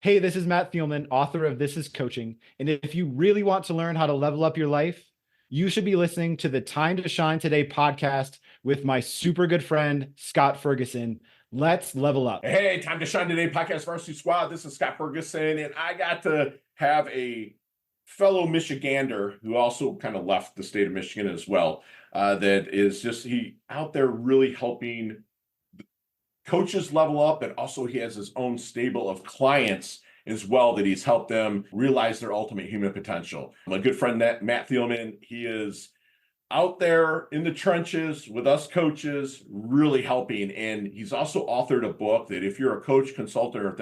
Hey, this is Matt Thieleman, author of This is Coaching. And if you really want to learn how to level up your life, you should be listening to the Time to Shine Today podcast with my super good friend, Scott Ferguson. Let's level up. Hey, Time to Shine Today podcast varsity squad. This is Scott Ferguson, and I got to have a fellow Michigander who also kind of left the state of Michigan as well. That is just he out there really helping coaches level up, and also he has his own stable of clients as well that he's helped them realize their ultimate human potential. My good friend Matt Thieleman, he is out there in the trenches with us coaches, really helping. And he's also authored a book that if you're a coach, consultant, or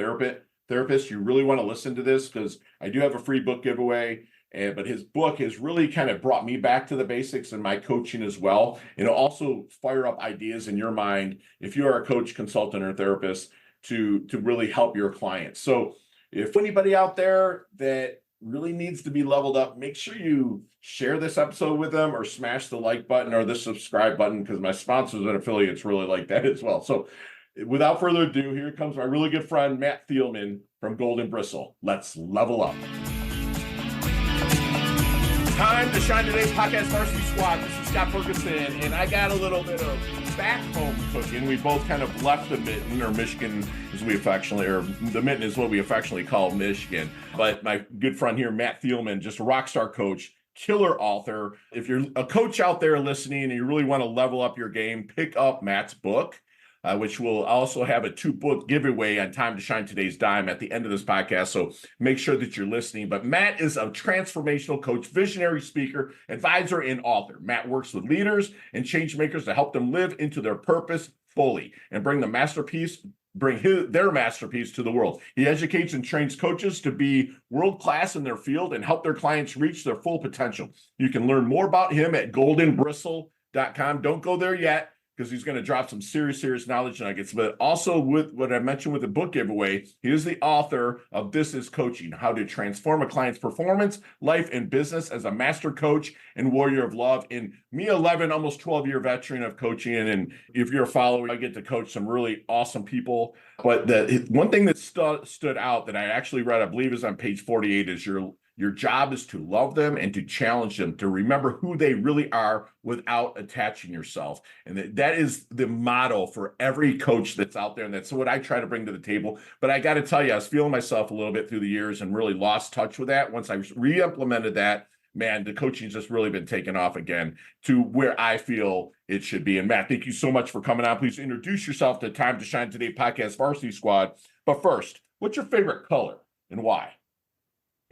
therapist, you really want to listen to this, because I do have a free book giveaway. But his book has really kind of brought me back to the basics in my coaching as well. And it'll also fire up ideas in your mind if you are a coach, consultant, or therapist to really help your clients. So if anybody out there that really needs to be leveled up, make sure you share this episode with them or smash the like button or the subscribe button, because my sponsors and affiliates really like that as well. So without further ado, here comes my really good friend, Matt Thieleman from Golden Bristle. Let's level up. Time to Shine Today podcast varsity squad. This is Scott Ferguson, and I got a little bit of back home cooking. We both kind of left the mitten, or Michigan as we affectionately, or the mitten is what we affectionately call Michigan. But my good friend here, Matt Thieleman, just a rock star coach, killer author. If you're a coach out there listening and you really want to level up your game, pick up Matt's book. Which will also have a 2-book giveaway on Time to Shine Today's Dime at the end of this podcast. So make sure that you're listening. But Matt is a transformational coach, visionary speaker, advisor, and author. Matt works with leaders and change makers to help them live into their purpose fully and bring their masterpiece to the world. He educates and trains coaches to be world-class in their field and help their clients reach their full potential. You can learn more about him at goldenbristle.com. Don't go there yet, because he's going to drop some serious knowledge nuggets. But also, with what I mentioned with the book giveaway, he is the author of This is Coaching, How to Transform a Client's Performance, Life, and Business as a Master Coach and Warrior of Love. And me, 11, almost 12-year veteran of coaching. And if you're a follower, I get to coach some really awesome people. But the one thing that stood out that I actually read, I believe is on page 48, is your job is to love them and to challenge them, to remember who they really are without attaching yourself. And that is the motto for every coach that's out there. And that's what I try to bring to the table. But I got to tell you, I was feeling myself a little bit through the years and really lost touch with that. Once I re-implemented that, man, the coaching's just really been taken off again to where I feel it should be. And Matt, thank you so much for coming on. Please introduce yourself to Time to Shine Today podcast varsity squad. But first, what's your favorite color and why?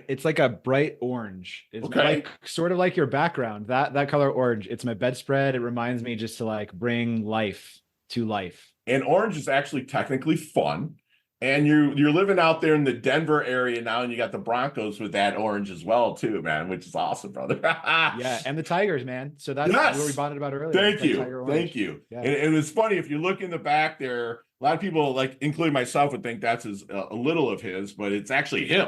It's like a bright orange. It's Okay. like sort of like your background, that color orange. It's my bedspread. It reminds me just to like bring life to life. And orange is actually technically fun. And you're living out there in the Denver area now, and you got the Broncos with that orange as well, too, man, which is awesome, brother. Yeah, and the Tigers, man. So that's Yes. what we bonded about earlier. Thank you. Yeah. And it's funny, if you look in the back there, a lot of people, like including myself, would think that's a little of his, but it's actually him.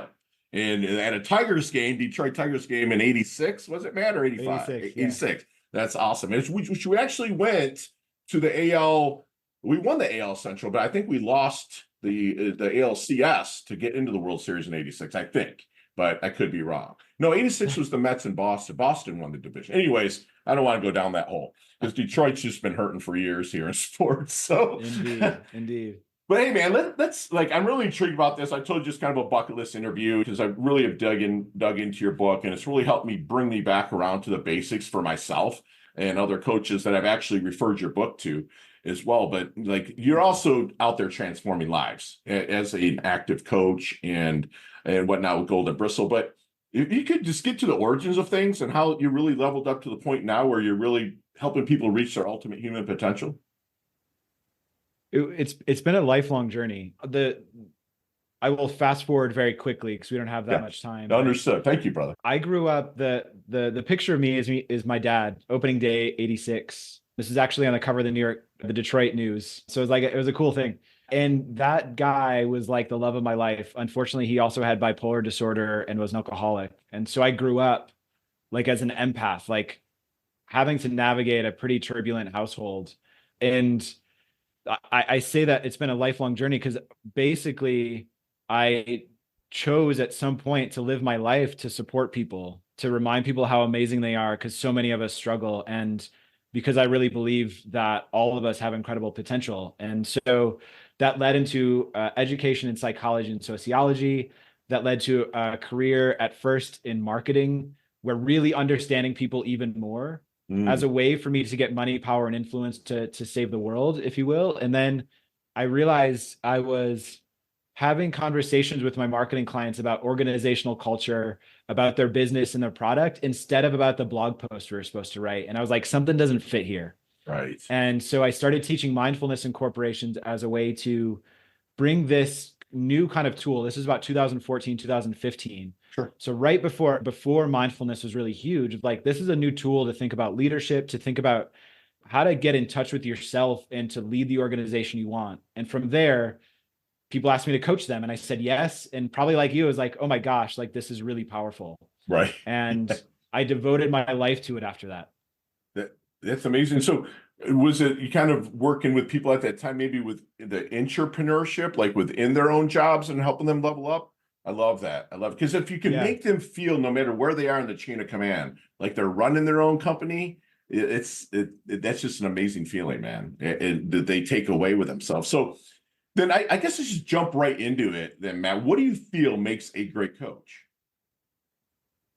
And at a Tigers game, Detroit Tigers game in 86, was it, Matt, or 85? 86. Yeah. That's awesome. We actually went to the AL. We won the AL Central, but I think we lost the ALCS to get into the World Series in 86, I think. But I could be wrong. No, 86 was the Mets in Boston. Boston won the division. Anyways, I don't want to go down that hole, because Detroit's just been hurting for years here in sports. So Indeed. But hey, man, let's I'm really intrigued about this. I told you, just kind of a bucket list interview, because I really have dug into your book, and it's really helped me bring me back around to the basics for myself and other coaches that I've actually referred your book to as well. But you're also out there transforming lives as an active coach and whatnot with Golden Bristle. But if you could just get to the origins of things and how you really leveled up to the point now where you're really helping people reach their ultimate human potential. It's been a lifelong journey. I will fast forward very quickly because we don't have that much time. Understood. Thank you, brother. I grew up, the picture of me is my dad, opening day 86. This is actually on the cover of the Detroit News. So it was a cool thing. And that guy was like the love of my life. Unfortunately, he also had bipolar disorder and was an alcoholic. And so I grew up like as an empath, like having to navigate a pretty turbulent household. And I say that it's been a lifelong journey because basically I chose at some point to live my life to support people, to remind people how amazing they are, because so many of us struggle. And because I really believe that all of us have incredible potential. And so that led into education in psychology and sociology, that led to a career at first in marketing, where really understanding people even more as Mm, a way for me to get money, power, and influence to save the world, if you will. And then I realized I was having conversations with my marketing clients about organizational culture, about their business and their product, instead of about the blog post we were supposed to write. And I was like, something doesn't fit here. right. And so I started teaching mindfulness in corporations as a way to bring this new kind of tool. This is about 2014, 2015. Sure. So right before mindfulness was really huge, like this is a new tool to think about leadership, to think about how to get in touch with yourself and to lead the organization you want. And from there, people asked me to coach them, and I said yes. And probably like you, I was like, oh my gosh, like this is really powerful. Right. And I devoted my life to it after that. That's amazing. So was it you kind of working with people at that time, maybe with the entrepreneurship, like within their own jobs and helping them level up? I love that. I love it. Because if you can Yeah. make them feel, no matter where they are in the chain of command, like they're running their own company, that's just an amazing feeling, man, that they take away with themselves. So then I guess let's just jump right into it then, Matt. What do you feel makes a great coach?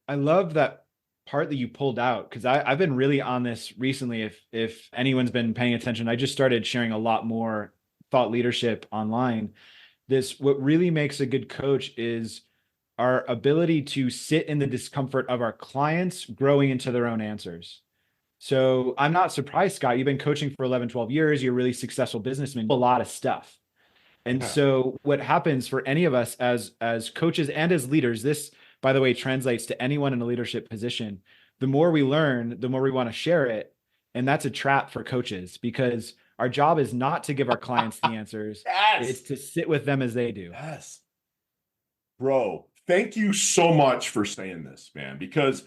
I love that part that you pulled out, because I've been really on this recently. If anyone's been paying attention, I just started sharing a lot more thought leadership online. What really makes a good coach is our ability to sit in the discomfort of our clients growing into their own answers. So I'm not surprised, Scott, you've been coaching for 11, 12 years. You're a really successful businessman, a lot of stuff. And Yeah. so what happens for any of us as coaches and as leaders, this, by the way, translates to anyone in a leadership position. The more we learn, the more we want to share it. And that's a trap for coaches, because our job is not to give our clients the answers. It's Yes. to sit with them as they do. Yes. Bro, thank you so much for saying this, man, because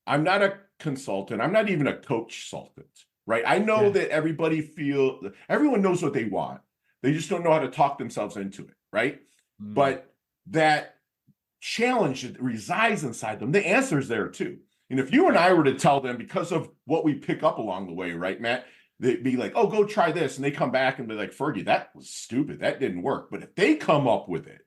I'm not a consultant. I'm not even a coach consultant, right? I know Yeah. that everyone knows what they want. They just don't know how to talk themselves into it, right? Mm. But that challenge that resides inside them, the answer is there too. And if you and I were to tell them, because of what we pick up along the way, right, Matt, they'd be like, oh, go try this. And they come back and be like, Fergie, that was stupid. That didn't work. But if they come up with it,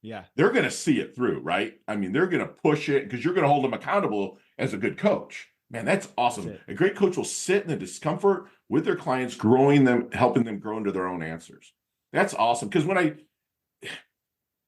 Yeah. they're going to see it through, right? I mean, they're going to push it because you're going to hold them accountable as a good coach. Man, that's awesome. That's it. A great coach will sit in the discomfort with their clients, growing them, helping them grow into their own answers. That's awesome. Because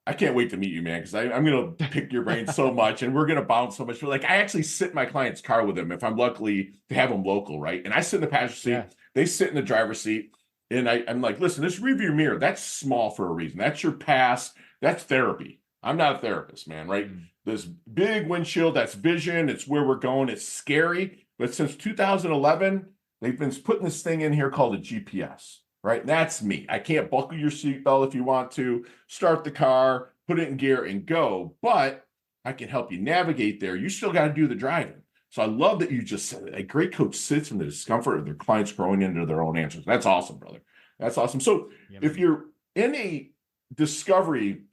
I can't wait to meet you, man, because I'm going to pick your brain so much and we're going to bounce so much. But like, I actually sit in my client's car with them if I'm lucky to have them local, right? And I sit in the passenger seat, Yeah. they sit in the driver's seat. And I'm like, listen, this rearview mirror, that's small for a reason. That's your past. That's therapy. I'm not a therapist, man, right? Mm. This big windshield, that's vision. It's where we're going. It's scary. But since 2011, they've been putting this thing in here called a GPS, right? And that's me. I can't buckle your seatbelt if you want to, start the car, put it in gear and go, but I can help you navigate there. You still got to do the driving. So I love that you just said a great coach sits in the discomfort of their clients growing into their own answers. That's awesome, brother. That's awesome. So Yeah, if man. you're in a discovery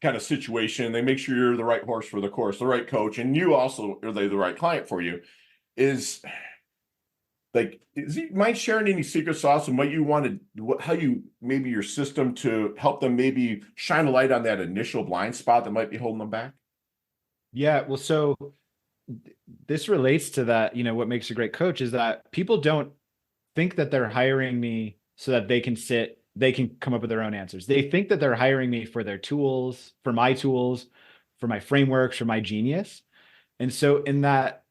kind of situation, they make sure you're the right horse for the course, the right coach, and you also are they the right client for you. Is you mind sharing any secret sauce and what you wanted, how you maybe your system to help them maybe shine a light on that initial blind spot that might be holding them back? Yeah. Well, so this relates to that, what makes a great coach is that people don't think that they're hiring me so that they can come up with their own answers. They think that they're hiring me for their tools, for my frameworks, for my genius. And so in that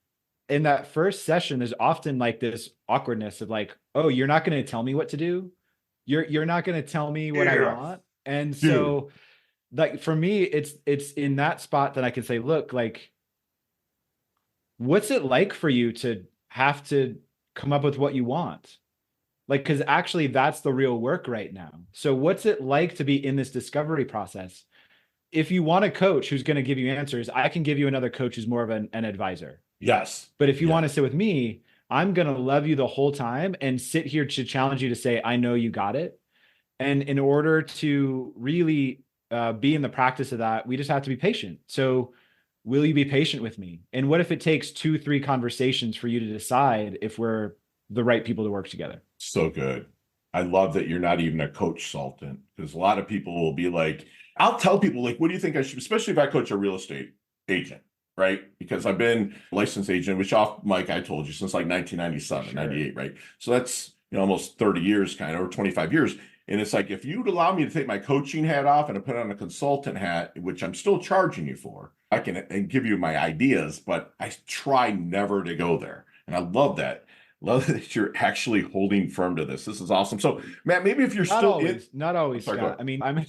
first session, there's often like this awkwardness of like, oh, you're not going to tell me what to do. You're not going to tell me what I Yeah, want. And dude. so like for me, it's in that spot that I can say, look, like, what's it like for you to have to come up with what you want? Like, because actually that's the real work right now. So what's it like to be in this discovery process? If you want a coach who's going to give you answers, I can give you another coach who's more of an advisor. Yes. But if you Yeah. want to sit with me, I'm going to love you the whole time and sit here to challenge you to say, I know you got it. And in order to really be in the practice of that, we just have to be patient. So will you be patient with me? And what if it takes 2, 3 conversations for you to decide if we're the right people to work together? So good. I love that you're not even a coach sultan, because a lot of people will be like, I'll tell people, like, what do you think I should, especially if I coach a real estate agent, right? Because I've been a licensed agent, which off mic I told you since like 1997, Sure. 98, right? So that's, almost 30 years kind of, or 25 years. And it's like, if you'd allow me to take my coaching hat off and to put on a consultant hat, which I'm still charging you for, I can and give you my ideas, but I try never to go there. And I love that. Love that you're actually holding firm to this. This is awesome. So, Matt, maybe if you're Not still in, always, not always, sorry, Scott. I mean, I'm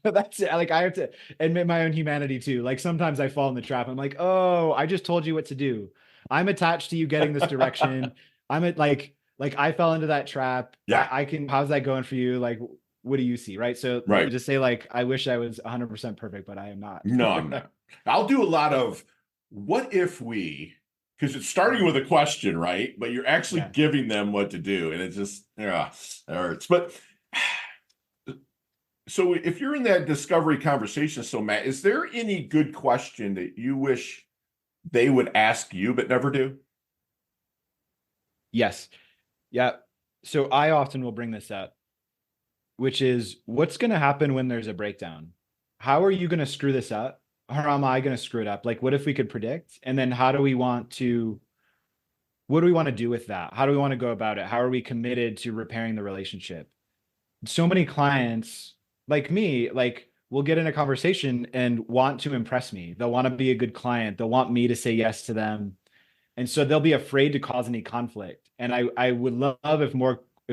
that's it. Like I have to admit my own humanity too. Like sometimes I fall in the trap. I'm like, oh, I just told you what to do. I'm attached to you getting this direction. I'm at like I fell into that trap. yeah, I can. How's that going for you? Like, what do you see? Right. So right. just say like, I wish I was 100% perfect, but I am not. No, I'm not. I'll do a lot of what if we, because it's starting with a question, right? But you're actually Yeah. giving them what to do. And it just, yeah, it hurts. But so if you're in that discovery conversation, so Matt, is there any good question that you wish they would ask you but never do? Yes. Yeah. So I often will bring this up, which is what's going to happen when there's a breakdown? How are you going to screw this up? Or am I going to screw it up? Like, what if we could predict? And then what do we want to do with that? How do we want to go about it? How are we committed to repairing the relationship? So many clients like me, like will get in a conversation and want to impress me. They'll want to be a good client. They'll want me to say yes to them. And so they'll be afraid to cause any conflict. And I would love if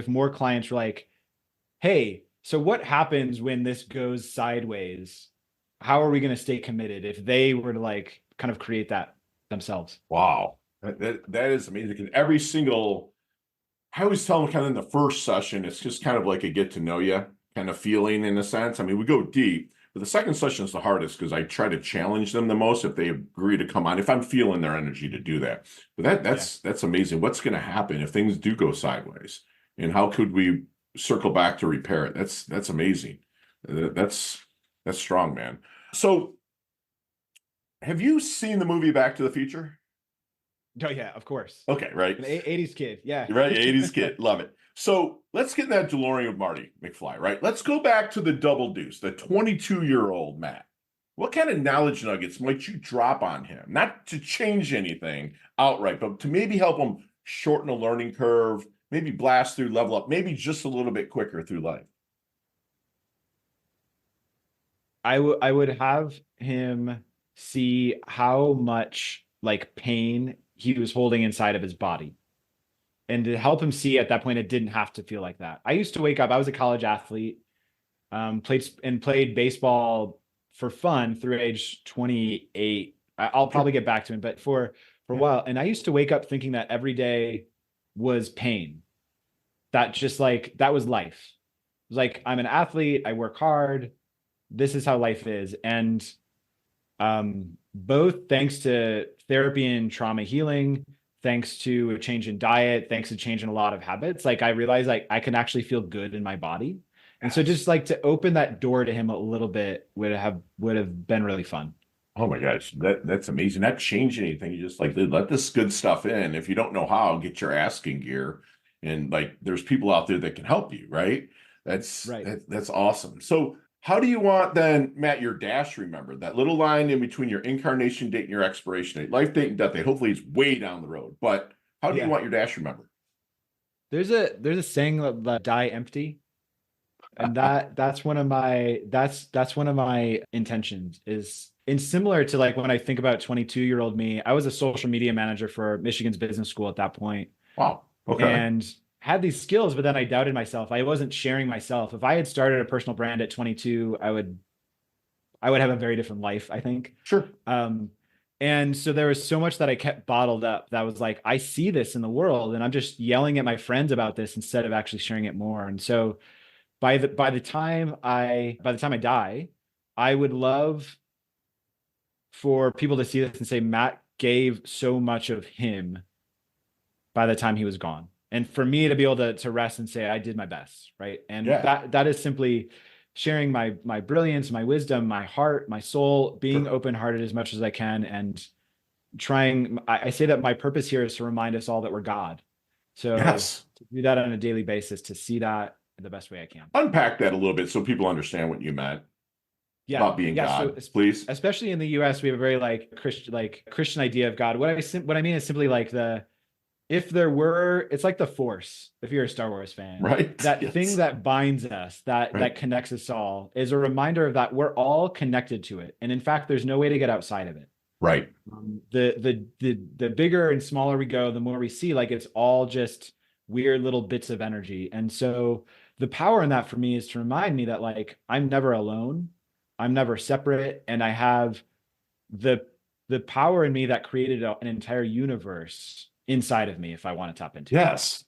more clients were like, hey, so what happens when this goes sideways? How are we going to stay committed if they were to like kind of create that themselves? Wow. That is amazing. And every single, I always tell them kind of in the first session, it's just kind of like a get to know you kind of feeling in a sense. I mean, we go deep, but the second session is the hardest because I try to challenge them the most if they agree to come on, if I'm feeling their energy to do that. But that's amazing. What's going to happen if things do go sideways? And how could we circle back to repair it? That's amazing. That's strong, man. So have you seen the movie Back to the Future? Oh yeah, of course. Okay, right. An 80s kid. Yeah. Right, 80s kid. Love it. So let's get in that DeLorean with Marty McFly, right? Let's go back to the Double Deuce, the 22-year-old Matt. What kind of knowledge nuggets might you drop on him? Not to change anything outright, but to maybe help him shorten a learning curve, maybe blast through, level up, maybe just a little bit quicker through life. I would have him see how much like pain he was holding inside of his body. And to help him see at that point, it didn't have to feel like that. I used to wake up, I was a college athlete, played baseball for fun through age 28. I'll probably get back to him, but for a while. And I used to wake up thinking that every day was pain. That just like, that was life. It was like, I'm an athlete, I work hard. This is how life is. And both thanks to therapy and trauma healing, thanks to a change in diet, thanks to change in a lot of habits, like I realized like I can actually feel good in my body. And so just like to open that door to him a little bit would have been really fun. Oh my gosh, that's amazing. Not change anything. You just like let this good stuff in. If you don't know how, get your ass in gear. And like there's people out there that can help you, right? Right. That's awesome. So how do you want then, Matt, your dash remembered? That little line in between your incarnation date and your expiration date, life date and death date. Hopefully it's way down the road. But how do you Yeah. want your dash remembered? There's a saying that die empty. And that's one of my intentions is and similar to like when I think about 22-year-old me, I was a social media manager for Michigan's business school at that point. Wow. Okay. And had these skills, but then I doubted myself. I wasn't sharing myself. If I had started a personal brand at 22, I would have a very different life, I think. Sure. And so there was so much that I kept bottled up that was like, I see this in the world and I'm just yelling at my friends about this instead of actually sharing it more. And so by the time I die, I would love for people to see this and say, Matt gave so much of him by the time he was gone. And for me to be able to rest and say, I did my best. Right. And Yeah. that is simply sharing my brilliance, my wisdom, my heart, my soul, being Sure. open-hearted as much as I can, and trying. I say that my purpose here is to remind us all that we're God. So Yes. to do that on a daily basis, to see that the best way I can. Unpack that a little bit so people understand what you meant Yeah, about being yeah. So God, please. especially in the U.S., we have a very Christian idea of God. What I mean is simply like if there were, it's like the Force. If you're a Star Wars fan, Right? that thing Yes. that binds us, that Right. connects us all, is a reminder of that we're all connected to it, and in fact, there's no way to get outside of it. Right. The bigger and smaller we go, the more we see like it's all just weird little bits of energy. And so the power in that for me is to remind me that like I'm never alone, I'm never separate, and I have the the power in me that created an entire universe inside of me if I want to tap into it. Yes.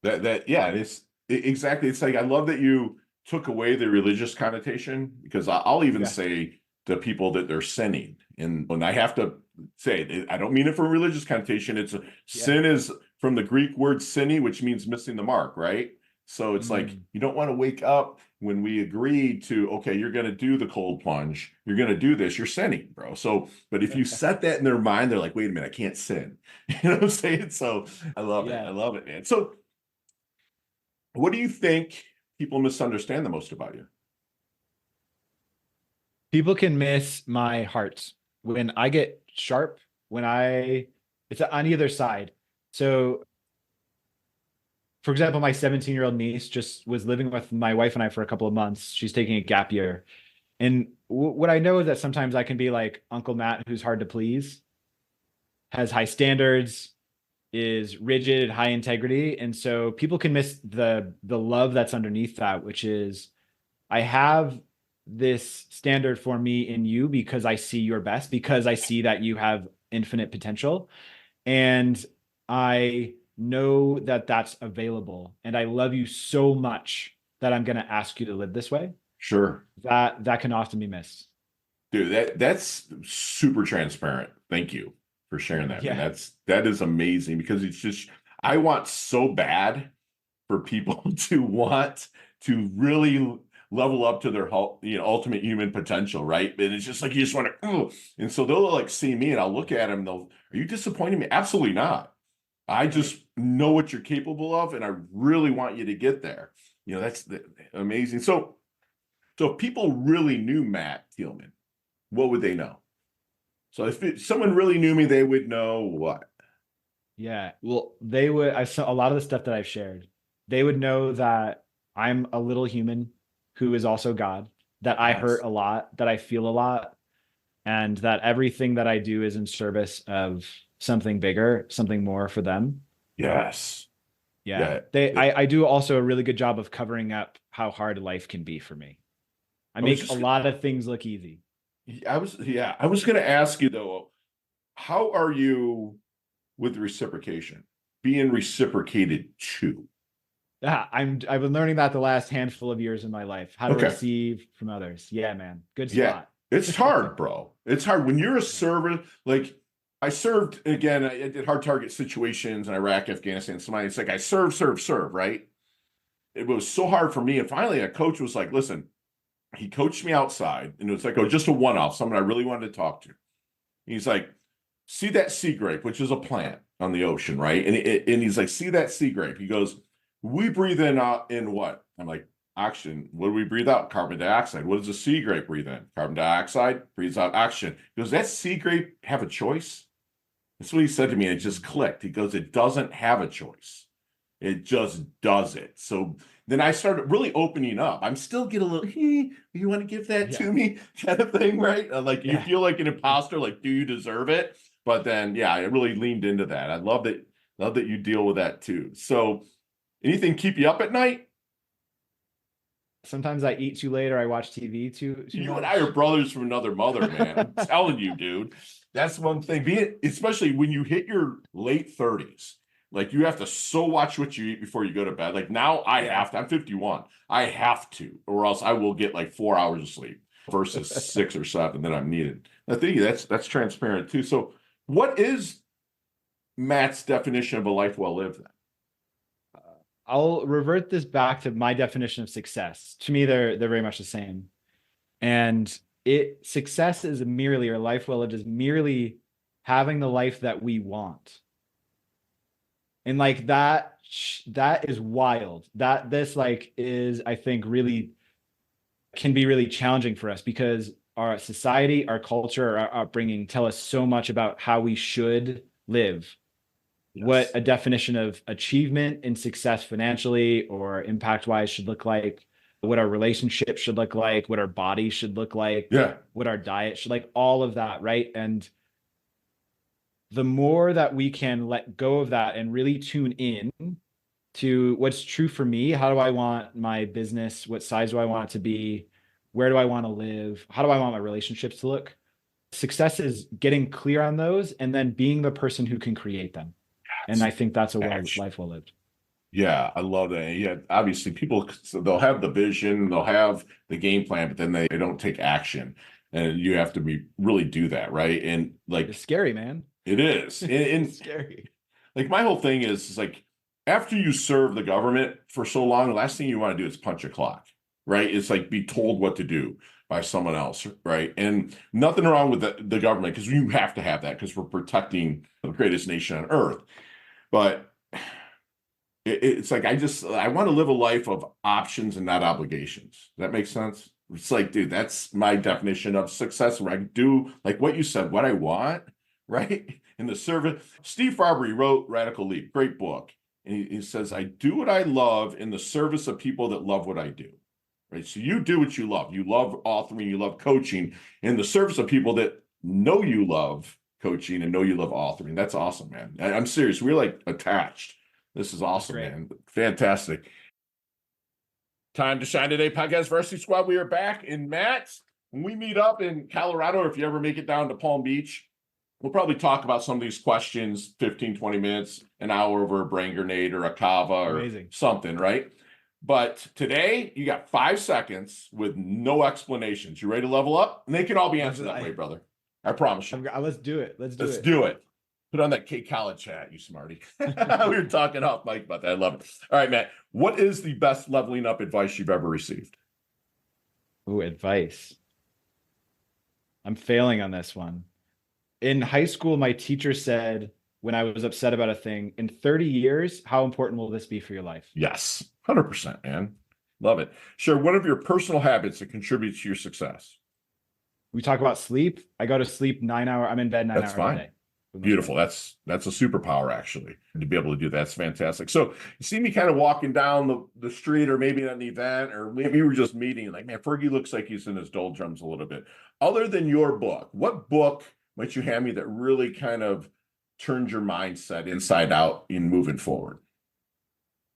Yeah, exactly. It's like I love that you took away the religious connotation because I'll even Yeah. say to people that they're sinning. And when I have to say it, I don't mean it for religious connotation. Yeah. Sin is from the Greek word "sinny," which means missing the mark, right? So it's like Mm. you don't want to wake up when we agree to, okay, you're going to do the cold plunge, you're going to do this, you're sinning, bro. So, but if you set that in their mind, they're like, wait a minute, I can't sin. You know what I'm saying? So I love it. I Yeah. love it, man. So what do you think people misunderstand the most about you? People can miss my heart when I get sharp, it's on either side. So for example, my 17-year-old niece just was living with my wife and I for a couple of months. She's taking a gap year. And what I know is that sometimes I can be like Uncle Matt, who's hard to please, has high standards, is rigid, high integrity. And so people can miss the love that's underneath that, which is I have this standard for me in you because I see your best, because I see that you have infinite potential. And I know that that's available. And I love you so much that I'm going to ask you to live this way. Sure. That can often be missed. Dude, that's super transparent. Thank you for sharing that, man. Yeah. That is amazing because it's just I want so bad for people to want to really level up to their ultimate human potential, right? And it's just like you just want to, oh. And so they'll like see me and I'll look at them and they'll, are you disappointing me? Absolutely not. I just know what you're capable of, and I really want you to get there. That's amazing. So if people really knew Matt Thieleman, what would they know? So if someone really knew me, they would know what? Yeah. Well, they would, I saw a lot of the stuff that I've shared. They would know that I'm a little human who is also God, that I hurt Yes. a lot, that I feel a lot, and that everything that I do is in service of something bigger, something more for them. Yes. Yeah. Yeah. I do also a really good job of covering up how hard life can be for me. I I was make a just, lot of things look easy. I was going to ask you though, how are you with reciprocation, being reciprocated to? Yeah, I've been learning that the last handful of years in my life, how to Okay. receive from others. Yeah, man. Good Yeah. spot. It's hard, bro. It's hard when you're a server. Like I served again, I did hard target situations in Iraq, Afghanistan, Somalia. It's like I serve, right? It was so hard for me. And finally, a coach was like, listen, he coached me outside, and it was like, oh, just a one-off, someone I really wanted to talk to. He's like, see that sea grape, which is a plant on the ocean, right? And he's like, see that sea grape. He goes, we breathe in what? I'm like, oxygen. What do we breathe out? Carbon dioxide. What does a sea grape breathe in? Carbon dioxide breathes out oxygen. He goes, that sea grape have a choice? That's what he said to me, and it just clicked. He goes, it doesn't have a choice. It just does it. So then I started really opening up. I'm still getting a little, hey, you want to give that Yeah. to me kind of thing, right? Like you Yeah. feel like an imposter, like, do you deserve it? But then, yeah, I really leaned into that. I love that you deal with that too. So anything keep you up at night? Sometimes I eat too late or I watch TV too You and I much. are brothers from another mother, man. I'm telling you, dude. That's one thing. Especially when you hit your late 30s, like you have to so watch what you eat before you go to bed. Like now I Yeah. have to, I'm 51. I have to, or else I will get like 4 hours of sleep versus 6 or 7 that I'm needed. I think that's transparent too. So what is Matt's definition of a life well lived then? I'll revert this back to my definition of success. To me, they're very much the same. And success is merely, or life well lived is merely having the life that we want. And like that is wild. That this like is, I think, really can be really challenging for us because our society, our culture, our upbringing tell us so much about how we should live. Yes. What a definition of achievement and success financially or impact wise should look like, what our relationship should look like, what our body should look like, what our diet should like, all of that, right? And the more that we can let go of that and really tune in to what's true for me, how do I want my business, what size do I want it to be, where do I want to live, how do I want my relationships to look? Success is getting clear on those and then being the person who can create them. And I think that's a life well lived. Yeah, I love that. Yeah, obviously people, they'll have the vision, they'll have the game plan, but then they don't take action. And you have to really do that, right? And like, it's scary, man. It is. It's scary. Like my whole thing is like, after you serve the government for so long, the last thing you want to do is punch a clock, right? It's like be told what to do by someone else, right? And nothing wrong with the government, because you have to have that because we're protecting the greatest nation on earth. But it's like, I want to live a life of options and not obligations. Does that make sense? It's like, dude, that's my definition of success, where I do, like what you said, what I want, right? In the service. Steve Farber wrote Radical Leap, great book. And he says, I do what I love in the service of people that love what I do, right? So you do what you love. You love authoring, you love coaching in the service of people that know you love coaching and know you love authoring. That's awesome, man. I'm serious. We're like attached. This is awesome, man. Fantastic. Time to Shine Today podcast Varsity Squad. We are back. And Matt, when we meet up in Colorado, if you ever make it down to Palm Beach, we'll probably talk about some of these questions, 15, 20 minutes, an hour over a brain grenade or a kava or something, right? But today, you got 5 seconds with no explanations. You ready to level up? And they can all be answered that way, brother. I promise you. Let's do it. Let's do it. Put on that K College chat, you smarty. We were talking off mic about that. I love it. All right, Matt. What is the best leveling up advice you've ever received? Ooh, advice. I'm failing on this one. In high school, my teacher said, when I was upset about a thing, in 30 years, how important will this be for your life? Yes, 100%, man. Love it. Share one of your personal habits that contributes to your success. We talk about sleep. I go to sleep 9 hours. I'm in bed 9 hours a day. Beautiful. That's a superpower, actually, to be able to do that. That's fantastic. So you see me kind of walking down the street, or maybe at an event, or maybe we were just meeting, like, man, Fergie looks like he's in his doldrums a little bit. Other than your book, what book might you hand me that really kind of turns your mindset inside out in moving forward?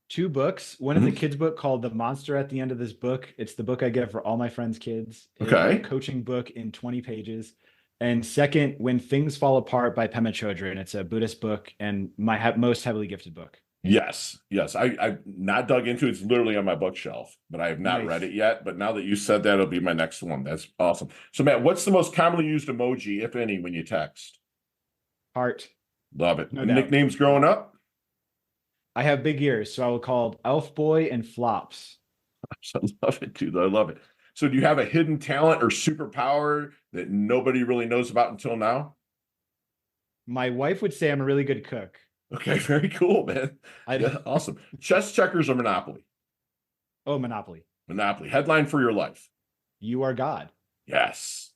2 books. One is a kid's book called The Monster at the End of This Book. It's the book I give for all my friends' kids. It's a coaching book in 20 pages. And second, When Things Fall Apart by Pema Chodron. It's a Buddhist book and my most heavily gifted book. Yes. I've not dug into it. It's literally on my bookshelf, but I have not read it yet. But now that you said that, it'll be my next one. That's awesome. So, Matt, what's the most commonly used emoji, if any, when you text? Heart. Love it. No nicknames growing up? I have big ears, so I will call Elf Boy and Flops. I love it, dude. I love it. So do you have a hidden talent or superpower that nobody really knows about until now? My wife would say I'm a really good cook. Okay, very cool, man. Awesome. Chess, checkers, or Monopoly? Oh, Monopoly. Monopoly. Headline for your life? You are God. Yes.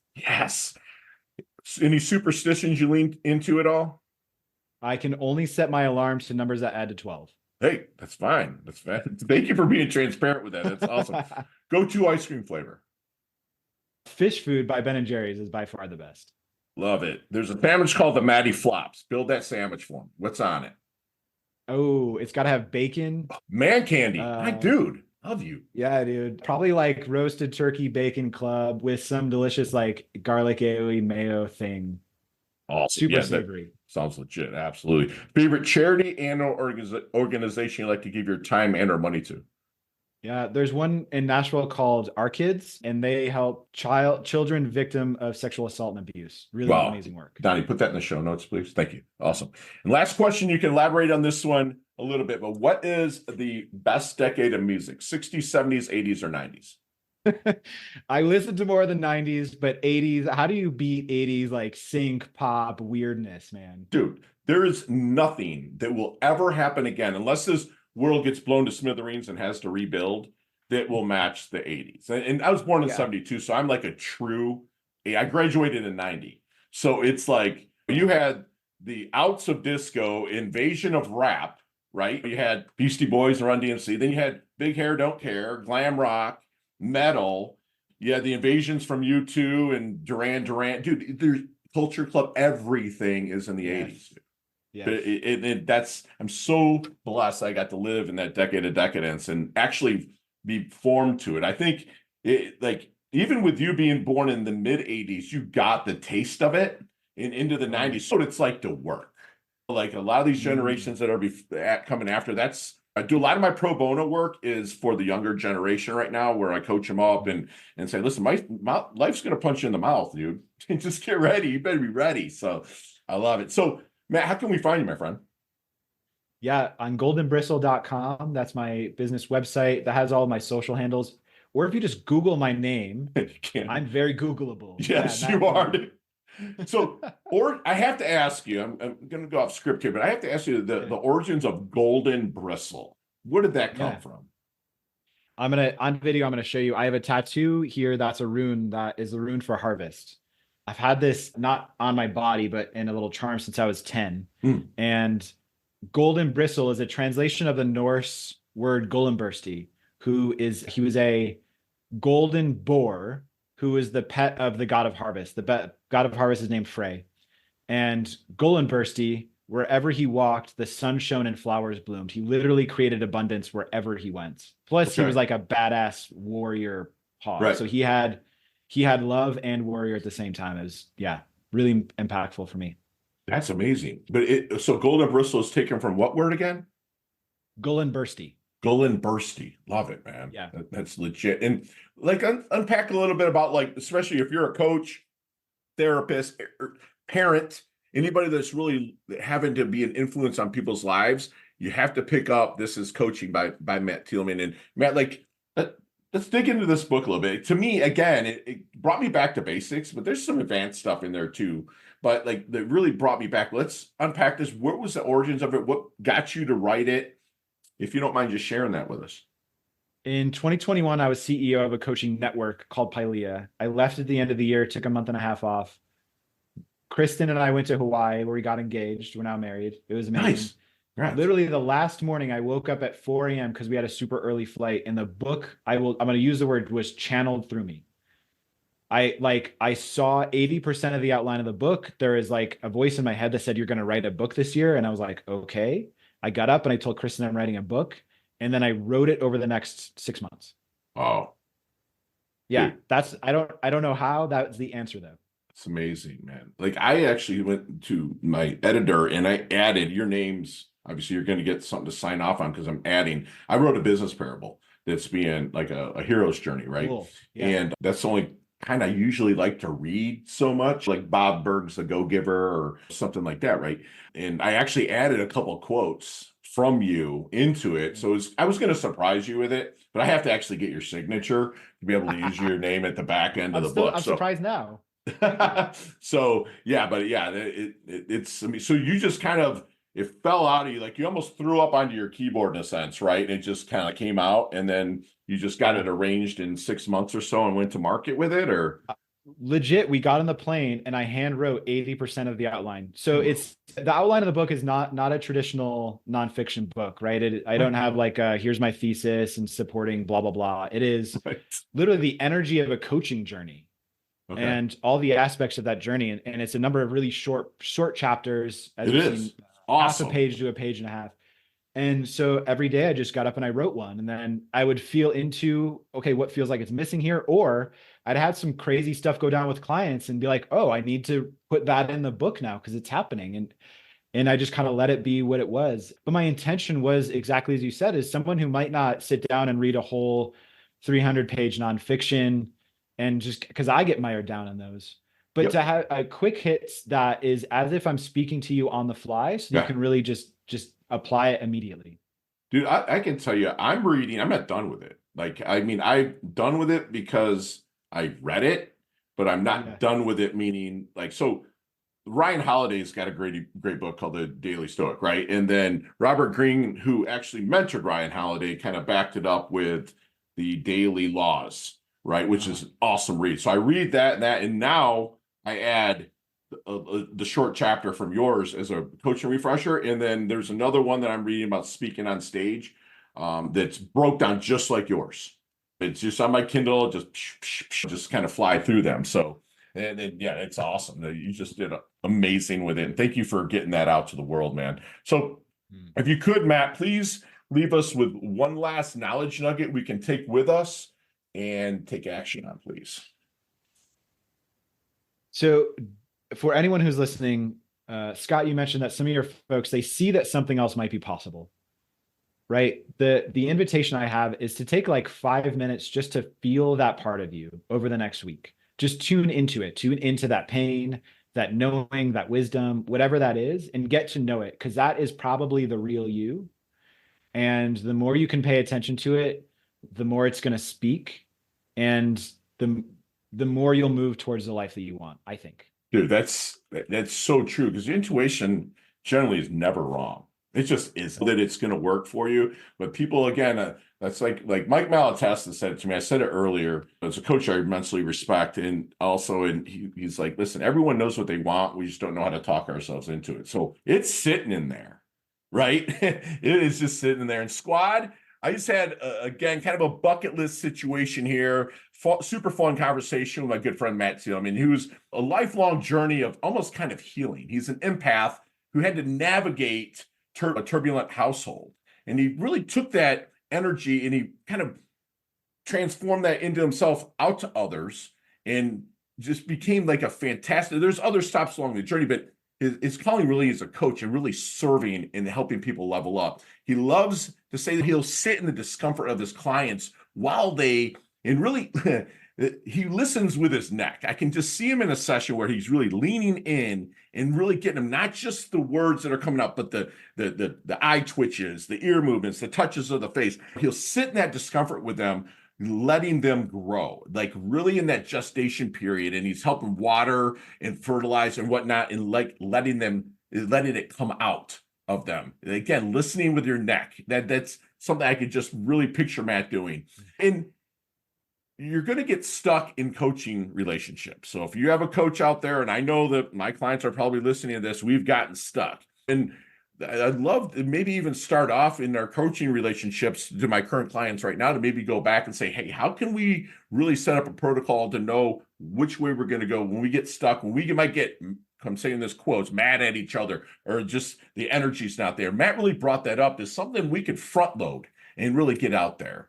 Any superstitions you lean into at all? I can only set my alarms to numbers that add to 12. Hey, that's fine. That's fine. Thank you for being transparent with that. That's awesome. Go-to ice cream flavor? Fish food by Ben & Jerry's is by far the best. Love it. There's a sandwich called the Matty Flops. Build that sandwich for me. What's on it? Oh, it's got to have bacon. Man candy. My dude. Love you. Yeah, dude. Probably like roasted turkey bacon club with some delicious like garlic aioli mayo thing. Awesome. Super savory. Sounds legit. Absolutely. Favorite charity and or organization you like to give your time and or money to? Yeah, there's one in Nashville called Our Kids, and they help children victim of sexual assault and abuse. Really amazing work. Donnie, put that in the show notes, please. Thank you. Awesome. And last question, you can elaborate on this one a little bit, but what is the best decade of music? 60s, 70s, 80s, or 90s? I listened to more than 90s, but 80s, how do you beat 80s like sync pop weirdness, man? Dude, there is nothing that will ever happen again unless this world gets blown to smithereens and has to rebuild that will match the 80s. And I was born in Yeah. 72, so I'm like a true, I graduated in 90. So it's like you had the outs of disco, invasion of rap, right? You had Beastie Boys and Run DMC. Then you had Big Hair, Don't Care, glam rock, metal. You had the invasions from U2 and Duran Duran. Dude, there's Culture Club. Everything is in the Yes. 80s. Yes. But that's, I'm so blessed I got to live in that decade of decadence and actually be formed to it. I think like even with you being born in the mid 80s, you got the taste of it and into the 90s. So it's like to work. Like a lot of these generations that are coming after, I do a lot of my pro bono work is for the younger generation right now, where I coach them up and say, listen, my life's going to punch you in the mouth, dude. Just get ready. You better be ready. So I love it. So Matt, how can we find you, my friend? Yeah, on goldenbristle.com. That's my business website that has all my social handles. Or if you just Google my name, I'm very Googleable. Yes, yeah, you are. So, or I have to ask you, I'm going to go off script here, but I have to ask you the origins of Golden Bristle. Where did that come from? On video, I'm gonna show you. I have a tattoo here that's a rune that is the rune for harvest. I've had this not on my body, but in a little charm since I was 10. And Golden Bristle is a translation of the Norse word Golembursti, he was a golden boar who is the pet of the god of harvest. The god of harvest is named Frey. And Golembursti, wherever he walked, the sun shone and flowers bloomed. He literally created abundance wherever he went. Plus, he was like a badass warrior hog. Right. So he had love and warrior at the same time. It was, really impactful for me. That's amazing. But so Golden Bristle is taken from what word again? Golembursti. Golembursti. Love it, man. Yeah. That's legit. And like unpack a little bit about, like, especially if you're a coach, therapist, or parent, anybody that's really having to be an influence on people's lives, you have to pick up This Is Coaching by Matt Thieleman. And Matt, like, let's dig into this book a little bit. To me, again, it brought me back to basics, but there's some advanced stuff in there too. But like, that really brought me back. Let's unpack this. What was the origins of it? What got you to write it? If you don't mind just sharing that with us. In 2021, I was CEO of a coaching network called Pilea. I left at the end of the year, took a month and a half off. Kristen and I went to Hawaii where we got engaged. We're now married. It was amazing. Nice. Congrats. Literally the last morning I woke up at 4 a.m. because we had a super early flight, and the book, I'm going to use the word, was channeled through me. I saw 80% of the outline of the book. There is like a voice in my head that said, you're going to write a book this year. And I was like, okay. I got up and I told Kristen I'm writing a book, and then I wrote it over the next 6 months. Oh, yeah. Dude. I don't know how. That's the answer though. It's amazing, man. Like, I actually went to my editor and I added your names. Obviously you're going to get something to sign off on, because I wrote a business parable that's being like a hero's journey. Right. Cool. Yeah. And that's the only kind I usually like to read so much, like Bob Berg's The Go-Giver or something like that. Right. And I actually added a couple of quotes from you into it. So I was going to surprise you with it, but I have to actually get your signature to be able to use your name at the back end of the book. I'm surprised now. So yeah, but yeah, it's, I mean, so you just kind of, it fell out of you, like you almost threw up onto your keyboard in a sense, right? And it just kind of came out, and then you just got it arranged in 6 months or so and went to market with it, or? Legit, we got on the plane and I hand wrote 80% of the outline. So it's, the outline of the book is not a traditional nonfiction book, right? I don't have like here's my thesis and supporting blah, blah, blah. It is literally the energy of a coaching journey. Okay. And all the aspects of that journey. And it's a number of really short chapters. As it is awesome. Half a page to a page and a half. And so every day I just got up and I wrote one, and then I would feel into, okay, what feels like it's missing here? Or I'd had some crazy stuff go down with clients and be like, oh, I need to put that in the book now because it's happening. And I just kind of let it be what it was. But my intention was exactly as you said, is someone who might not sit down and read a whole 300-page nonfiction, and just because I get mired down in those. but to have a quick hits that is as if I'm speaking to you on the fly, so you can really just apply it immediately. Dude, I can tell you, I'm not done with it. Like, I mean, I'm done with it because I read it, but I'm not done with it, meaning like, so Ryan Holiday's got a great book called The Daily Stoic, right? And then Robert Greene, who actually mentored Ryan Holiday, kind of backed it up with The Daily Laws, right? Which is an awesome read. So I read that, and now I add the short chapter from yours as a coaching refresher. And then there's another one that I'm reading about speaking on stage that's broke down just like yours. It's just on my Kindle, just kind of fly through them. So, and yeah, it's awesome. You just did amazing with it. And thank you for getting that out to the world, man. So if you could, Matt, please leave us with one last knowledge nugget we can take with us and take action on, please. So for anyone who's listening, Scott, you mentioned that some of your folks, they see that something else might be possible, right? The invitation I have is to take like 5 minutes just to feel that part of you over the next week. Just tune into it, tune into that pain, that knowing, that wisdom, whatever that is, and get to know it, because that is probably the real you. And the more you can pay attention to it, the more it's going to speak, and the more you'll move towards the life that you want, I think. Dude, that's so true, because intuition generally is never wrong. It just is that it's going to work for you. But people, again, that's like Mike Malatesta said it to me. I said it earlier. As a coach I immensely respect, and he's like, listen, everyone knows what they want. We just don't know how to talk ourselves into it. So it's sitting in there, right? It is just sitting in there. And squad, I just had, again, kind of a bucket list situation here. Super fun conversation with my good friend, Matt Thieleman, who's a lifelong journey of almost kind of healing. He's an empath who had to navigate a turbulent household. And he really took that energy and he kind of transformed that into himself out to others and just became like a fantastic, there's other stops along the journey, but his calling really is a coach and really serving and helping people level up. He loves to say that he'll sit in the discomfort of his clients while they, and really, he listens with his neck. I can just see him in a session where he's really leaning in and really getting them, not just the words that are coming up, but the eye twitches, the ear movements, the touches of the face. He'll sit in that discomfort with them, letting them grow, like really in that gestation period. And he's helping water and fertilize and whatnot, and like letting it come out of them. And again, listening with your neck. That's something I could just really picture Matt doing. And you're going to get stuck in coaching relationships. So if you have a coach out there, and I know that my clients are probably listening to this, we've gotten stuck. And I'd love to maybe even start off in our coaching relationships to my current clients right now to maybe go back and say, hey, how can we really set up a protocol to know which way we're going to go when we get stuck, when we might get, I'm saying this quotes, mad at each other, or just the energy's not there. Matt really brought that up as something we could front load and really get out there.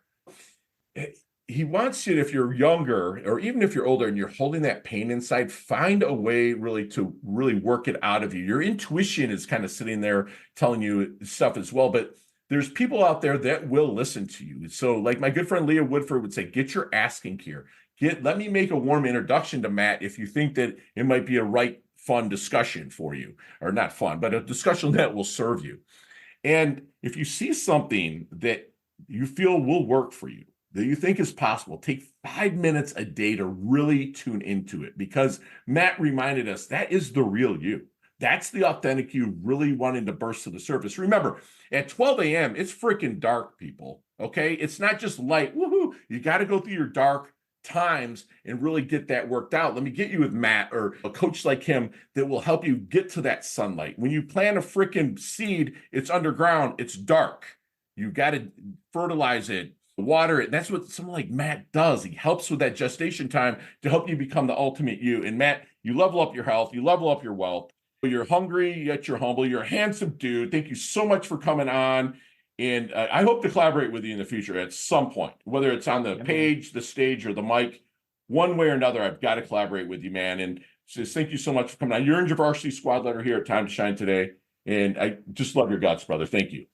He wants you, if you're younger or even if you're older and you're holding that pain inside, find a way really to really work it out of you. Your intuition is kind of sitting there telling you stuff as well, but there's people out there that will listen to you. So like my good friend Leah Woodford would say, get your asking here. Let me make a warm introduction to Matt if you think that it might be a right fun discussion for you, or not fun, but a discussion that will serve you. And if you see something that you feel will work for you, that you think is possible, take 5 minutes a day to really tune into it, because Matt reminded us that is the real you. That's the authentic you really wanting to burst to the surface. Remember, at 12 a.m., it's freaking dark, people, okay? It's not just light, woohoo. You got to go through your dark times and really get that worked out. Let me get you with Matt or a coach like him that will help you get to that sunlight. When you plant a freaking seed, it's underground, it's dark. You got to fertilize it, water it. That's what someone like Matt does. He helps with that gestation time to help you become the ultimate you. And Matt, you level up your health, you level up your wealth. You're hungry, yet you're humble. You're a handsome dude. Thank you so much for coming on. And I hope to collaborate with you in the future at some point, whether it's on the page, the stage, or the mic. One way or another, I've got to collaborate with you, man. And just thank you so much for coming on. You're in your varsity squad letter here at Time to Shine today. And I just love your guts, brother. Thank you.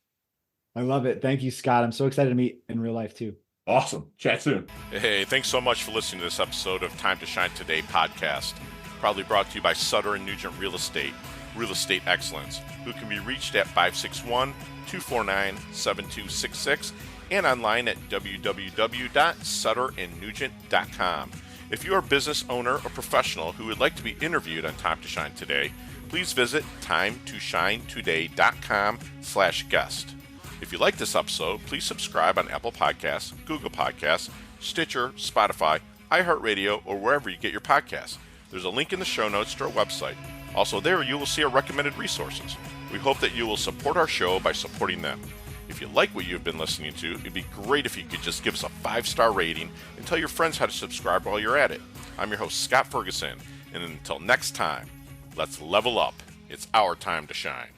I love it. Thank you, Scott. I'm so excited to meet in real life too. Awesome. Chat soon. Hey, thanks so much for listening to this episode of Time to Shine Today podcast. Proudly brought to you by Sutter and Nugent Real Estate Excellence, who can be reached at 561-249-7266 and online at www.sutterandnugent.com. If you are a business owner or professional who would like to be interviewed on Time to Shine Today, please visit timetoshinetoday.com/guest. If you like this episode, please subscribe on Apple Podcasts, Google Podcasts, Stitcher, Spotify, iHeartRadio, or wherever you get your podcasts. There's a link in the show notes to our website. Also there, you will see our recommended resources. We hope that you will support our show by supporting them. If you like what you've been listening to, it'd be great if you could just give us a 5-star rating and tell your friends how to subscribe while you're at it. I'm your host, Scott Ferguson, and until next time, let's level up. It's our time to shine.